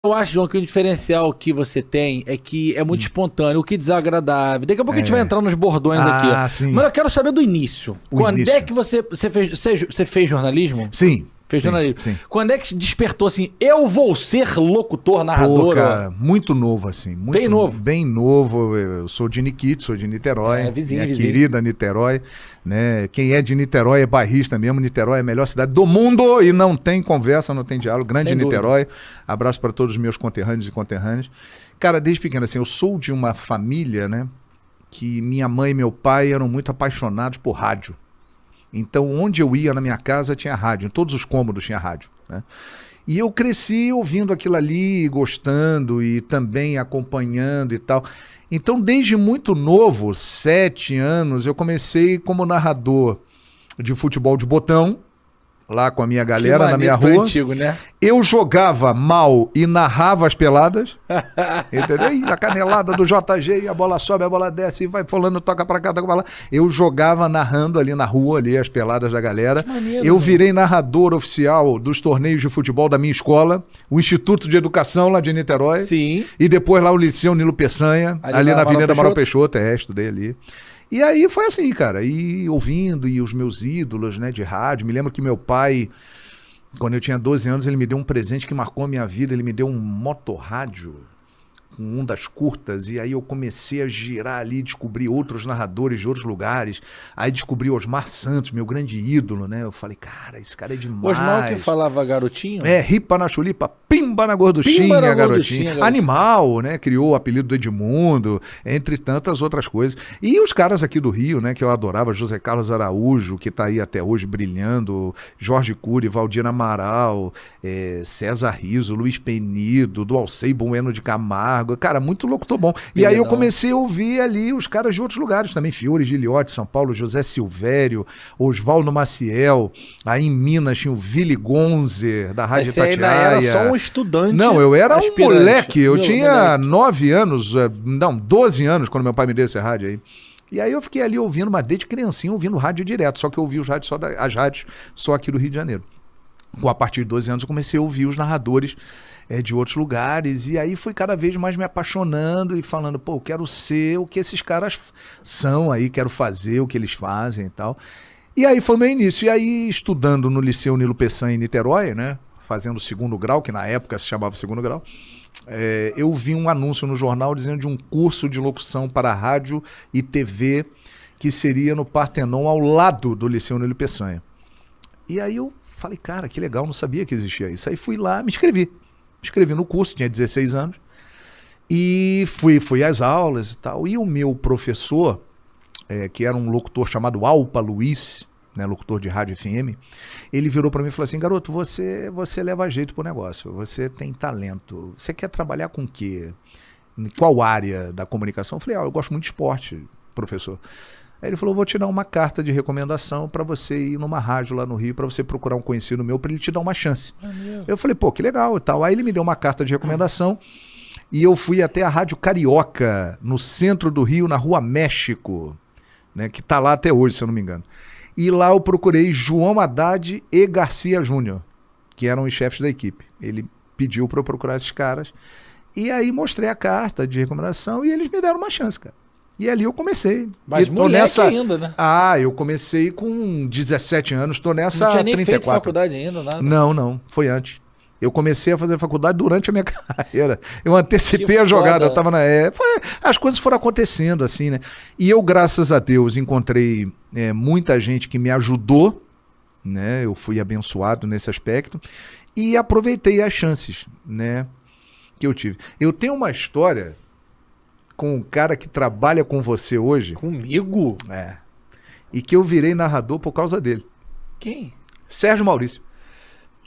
Eu acho, João, que o diferencial que você tem é que é muito espontâneo, o que desagradável. Daqui a pouco a gente vai entrar nos bordões aqui. Ó. Sim. Mas eu quero saber do início. Quando é que você fez jornalismo? Sim. Fez jornalismo. Sim. Quando é que despertou assim, eu vou ser locutor, narrador? Pô, cara, muito novo assim. Muito, bem novo. Bem novo. Eu sou de Niquito, sou de Niterói. Vizinho. Querida Niterói. Né? Quem é de Niterói é bairrista mesmo. Niterói é a melhor cidade do mundo e não tem conversa, não tem diálogo. Grande Niterói. Abraço para todos os meus conterrâneos e conterrâneas. Cara, desde pequeno, assim, eu sou de uma família, né, que minha mãe e meu pai eram muito apaixonados por rádio. Então, onde eu ia na minha casa tinha rádio, em todos os cômodos tinha rádio, né? E eu cresci ouvindo aquilo ali, gostando e também acompanhando e tal. Então, desde muito novo, 7 anos, eu comecei como narrador de futebol de botão, lá com a minha galera na minha rua. Antigo, né? Eu jogava mal e narrava as peladas, entendeu? E a canelada do JG, e a bola sobe, a bola desce, e vai falando, toca pra cá, toca pra lá. Eu jogava narrando ali na rua, ali as peladas da galera. Maneiro, eu virei narrador oficial dos torneios de futebol da minha escola, o Instituto de Educação lá de Niterói. Sim. E depois lá o Liceu Nilo Peçanha, ali na Avenida Amaral Peixoto, estudei ali. E aí foi assim, cara, e ouvindo, e os meus ídolos, né, de rádio. Me lembro que meu pai, quando eu tinha 12 anos, ele me deu um presente que marcou a minha vida. Ele me deu um motorrádio com ondas curtas, e aí eu comecei a girar ali, descobri outros narradores de outros lugares. Aí descobri Osmar Santos, meu grande ídolo, né? Eu falei, cara, esse cara é demais. Osmar que falava garotinho? Ripa na chulipa, pimba na gorduchinha, garotinho. Animal, né? Criou o apelido do Edmundo, entre tantas outras coisas. E os caras aqui do Rio, né, que eu adorava, José Carlos Araújo, que tá aí até hoje brilhando, Jorge Cury, Valdir Amaral, César Riso, Luiz Penido, do Alcei Bueno de Camargo. Cara, muito locutor bom. E aí eu comecei a ouvir ali os caras de outros lugares também, Fiore Giliotti, São Paulo, José Silvério, Oswaldo Maciel. Aí em Minas tinha o Willy Gonzer, da Rádio Itatiaia. Você ainda era só um estudante. Não, eu era aspirante. um moleque. Eu tinha 9 anos, 12 anos, quando meu pai me deu esse rádio aí. E aí eu fiquei ali ouvindo, mas desde criancinha, ouvindo rádio direto. Só que eu ouvi os rádios as rádios só aqui do Rio de Janeiro. A partir de 12 anos eu comecei a ouvir os narradores de outros lugares, e aí fui cada vez mais me apaixonando e falando, pô, eu quero ser o que esses caras são aí, quero fazer o que eles fazem e tal. E aí foi meu início. E aí, estudando no Liceu Nilo Peçanha em Niterói, né, fazendo o 2º grau, que na época se chamava 2º grau, eu vi um anúncio no jornal dizendo de um curso de locução para rádio e TV que seria no Partenon, ao lado do Liceu Nilo Peçanha. E aí eu falei, cara, que legal, não sabia que existia isso. Aí fui lá, me inscrevi no curso, tinha 16 anos, e fui às aulas e tal. E o meu professor, que era um locutor chamado Alpa Luiz, né, locutor de rádio FM, ele virou para mim e falou assim, garoto, você leva jeito pro negócio, você tem talento, você quer trabalhar com o quê? Em qual área da comunicação? Eu falei, eu gosto muito de esporte, professor. Aí ele falou, vou te dar uma carta de recomendação para você ir numa rádio lá no Rio, para você procurar um conhecido meu, para ele te dar uma chance. Eu falei, pô, que legal e tal. Aí ele me deu uma carta de recomendação e eu fui até a Rádio Carioca, no centro do Rio, na Rua México, né, que tá lá até hoje, se eu não me engano. E lá eu procurei João Haddad e Garcia Júnior, que eram os chefes da equipe. Ele pediu para eu procurar esses caras. E aí mostrei a carta de recomendação e eles me deram uma chance, cara. E ali eu comecei. Mas moleque ainda, né? Eu comecei com 17 anos, tô nessa não tinha nem 34. feito faculdade ainda, nada? Não, foi antes. Eu comecei a fazer faculdade durante a minha carreira. Eu antecipei a jogada, eu tava as coisas foram acontecendo assim, né? E eu, graças a Deus, encontrei muita gente que me ajudou, né? Eu fui abençoado nesse aspecto e aproveitei as chances, né, que eu tive. Eu tenho uma história com um cara que trabalha com você hoje. Comigo? E que eu virei narrador por causa dele. Quem? Sérgio Maurício.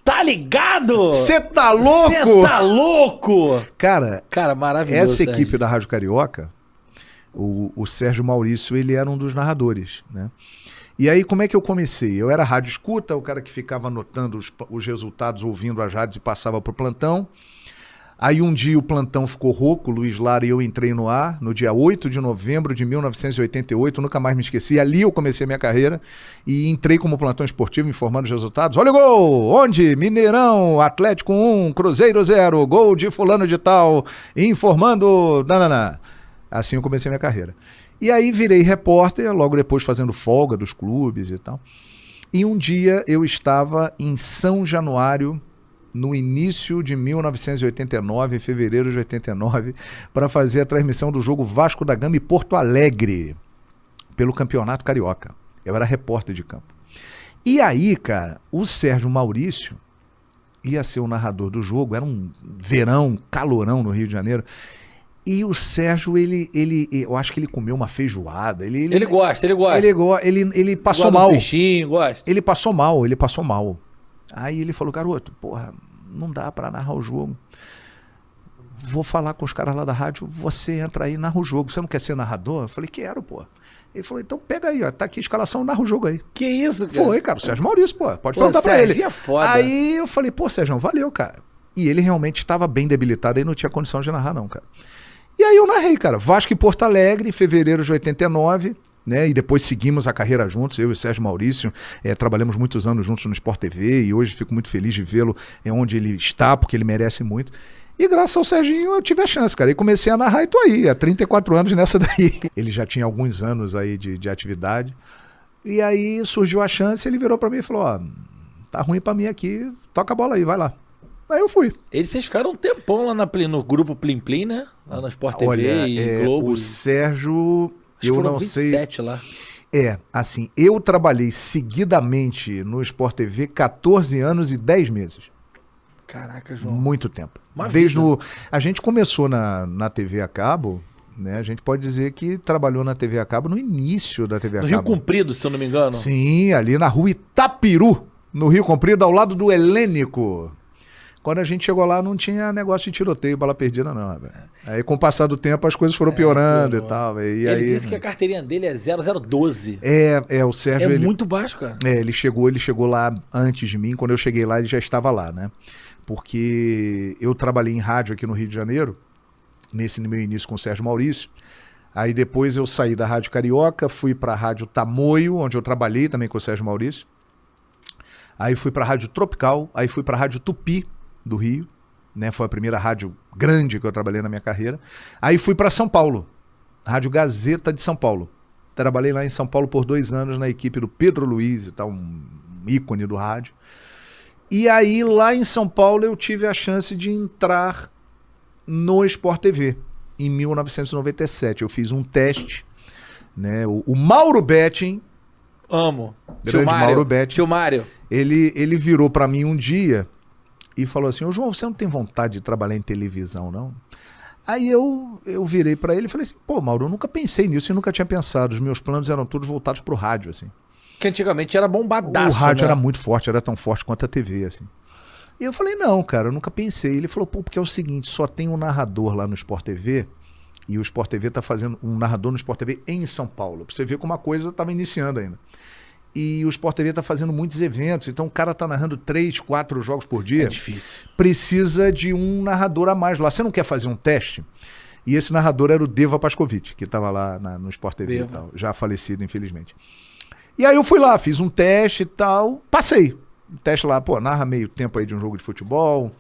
Tá ligado? Você tá louco? Você tá louco? Cara, maravilhoso. Essa equipe da Rádio Carioca, o Sérgio Maurício, ele era um dos narradores, né? E aí, como é que eu comecei? Eu era rádio escuta, o cara que ficava anotando os resultados, ouvindo as rádios e passava pro plantão. Aí um dia o plantão ficou rouco, o Luiz Lara e eu entrei no ar, no dia 8 de novembro de 1988, nunca mais me esqueci. Ali eu comecei a minha carreira e entrei como plantão esportivo, informando os resultados. Olha o gol! Onde? Mineirão, Atlético 1, Cruzeiro 0, gol de fulano de tal, informando... Nanana. Assim eu comecei a minha carreira. E aí virei repórter, logo depois fazendo folga dos clubes e tal. E um dia eu estava em São Januário, no início de 1989, em fevereiro de 89, para fazer a transmissão do jogo Vasco da Gama e Porto Alegre, pelo Campeonato Carioca. Eu era repórter de campo. E aí, cara, o Sérgio Maurício ia ser o narrador do jogo, era um verão, calorão no Rio de Janeiro, e o Sérgio, eu acho que ele comeu uma feijoada. Ele gosta. Ele passou mal. Peixinho, gosta. Ele passou mal. Aí ele falou, garoto, porra, não dá pra narrar o jogo. Vou falar com os caras lá da rádio, você entra aí e narra o jogo. Você não quer ser narrador? Eu falei, quero, pô. Ele falou, então pega aí, ó, tá aqui a escalação, narra o jogo aí. Que isso, cara? Foi, cara, o Sérgio Maurício, pô, pode perguntar pra ele. É foda. Aí eu falei, pô, Sérgio, valeu, cara. E ele realmente estava bem debilitado e não tinha condição de narrar não, cara. E aí eu narrei, cara, Vasco e Porto Alegre, em fevereiro de 89, né? E depois seguimos a carreira juntos, eu e o Sérgio Maurício, trabalhamos muitos anos juntos no Sport TV e hoje fico muito feliz de vê-lo onde ele está, porque ele merece muito. E graças ao Serginho eu tive a chance, cara, e comecei a narrar e tô aí, há 34 anos nessa daí. Ele já tinha alguns anos aí de atividade, e aí surgiu a chance, ele virou pra mim e falou, ó, tá ruim pra mim aqui, toca a bola aí, vai lá. Aí eu fui. Vocês ficaram um tempão lá no grupo Plim Plim, né? Lá no Sport TV. Olha, e Globo. O Sérgio, eu não sei... 27 lá. Assim, eu trabalhei seguidamente no Sport TV 14 anos e 10 meses. Caraca, João. Muito tempo. Vida. A gente começou na TV a cabo, né? A gente pode dizer que trabalhou na TV a cabo no início da TV a no cabo. Rio Comprido, se eu não me engano. Sim, ali na rua Itapiru, no Rio Comprido, ao lado do Helênico. Quando a gente chegou lá, não tinha negócio de tiroteio, bala perdida, não. Véio. Aí, com o passar do tempo, as coisas foram piorando e tal. Véio. Ele disse que a carteirinha dele é 0012. O Sérgio... É muito baixo, cara. Ele chegou lá antes de mim. Quando eu cheguei lá, ele já estava lá, né? Porque eu trabalhei em rádio aqui no Rio de Janeiro, nesse meu início com o Sérgio Maurício. Aí, depois, eu saí da Rádio Carioca, fui para a Rádio Tamoio, onde eu trabalhei também com o Sérgio Maurício. Aí, fui para a Rádio Tropical, aí fui para a Rádio Tupi, do Rio, né? Foi a primeira rádio grande que eu trabalhei na minha carreira. Aí fui para São Paulo, Rádio Gazeta de São Paulo. Trabalhei lá em São Paulo por 2 anos na equipe do Pedro Luiz e tal, um ícone do rádio. E aí lá em São Paulo eu tive a chance de entrar no Sport TV em 1997. Eu fiz um teste, né? O Mauro Betting, amo. Grande Mauro Betting. Tio Mário. Ele virou para mim um dia e falou assim, ô João, você não tem vontade de trabalhar em televisão, não? Aí eu virei pra ele e falei assim, pô, Mauro, eu nunca pensei nisso e nunca tinha pensado. Os meus planos eram todos voltados pro rádio, assim. Que antigamente era bombadaço, o rádio, né? Era muito forte, era tão forte quanto a TV, assim. E eu falei, não, cara, eu nunca pensei. Ele falou, pô, porque é o seguinte, só tem um narrador lá no Sport TV e o Sport TV tá fazendo um narrador no Sport TV em São Paulo. Pra você ver como a coisa tava iniciando ainda. E o Sport TV tá fazendo muitos eventos, então o cara tá narrando 3, 4 jogos por dia. É difícil. Precisa de um narrador a mais lá. Você não quer fazer um teste? E esse narrador era o Deva Pascovitch, que tava lá no Sport TV e tal, já falecido, infelizmente. E aí eu fui lá, fiz um teste e tal, passei. Um teste lá, pô, narra meio tempo aí de um jogo de futebol,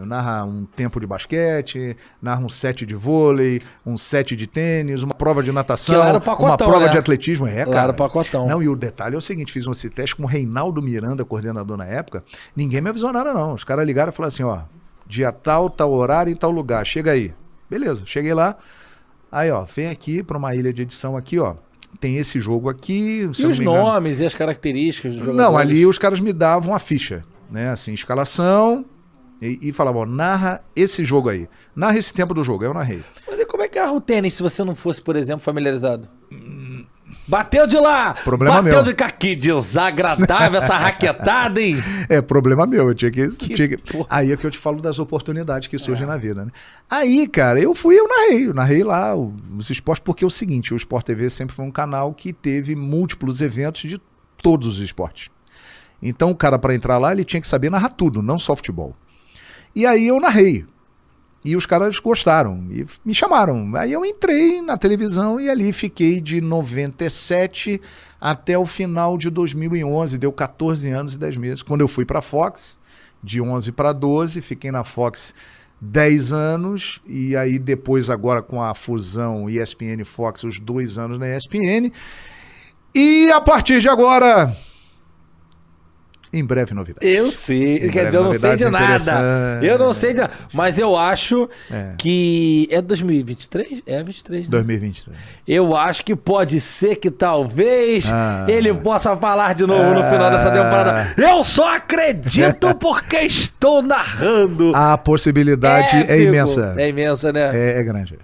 narra um tempo de basquete, narra um set de vôlei, um set de tênis, uma prova de natação, pacotão, uma prova, né, de atletismo. Cara, pacotão. Não, e o detalhe é o seguinte, fiz esse teste com o Reinaldo Miranda, coordenador na época, ninguém me avisou nada não. Os caras ligaram e falaram assim, ó, dia tal horário em tal lugar, chega aí. Beleza, cheguei lá, aí ó, vem aqui para uma ilha de edição aqui, ó, tem esse jogo aqui... E os nomes e as características dos jogadores? Não, ali os caras me davam a ficha, né, assim, escalação... E falava, ó, narra esse jogo aí. Narra esse tempo do jogo. Aí eu narrei. Mas e como é que era o tênis se você não fosse, por exemplo, familiarizado? Bateu de lá! Problema Bateu meu. de cá. Que desagradável essa raquetada, hein? Problema meu. Eu tinha que... Aí é que eu te falo das oportunidades que surgem na vida, né? Aí, cara, eu narrei. Eu narrei lá os esportes, porque é o seguinte, o Sport TV sempre foi um canal que teve múltiplos eventos de todos os esportes. Então o cara, para entrar lá, ele tinha que saber narrar tudo, não só futebol. E aí eu narrei. E os caras gostaram e me chamaram. Aí eu entrei na televisão e ali fiquei de 97 até o final de 2011. Deu 14 anos e 10 meses. Quando eu fui para a Fox, de 11 para 12, fiquei na Fox 10 anos. E aí depois, agora com a fusão ESPN e Fox, os 2 anos na ESPN. E a partir de agora... Em breve novidade. Eu sei, quer dizer, eu não sei de nada. Eu não sei de nada. Mas eu acho que é 2023? É 23, né? 2023. Eu acho que pode ser que talvez ele possa falar de novo no final dessa temporada. Eu só acredito porque estou narrando. A possibilidade é imensa. É imensa, né? É grande.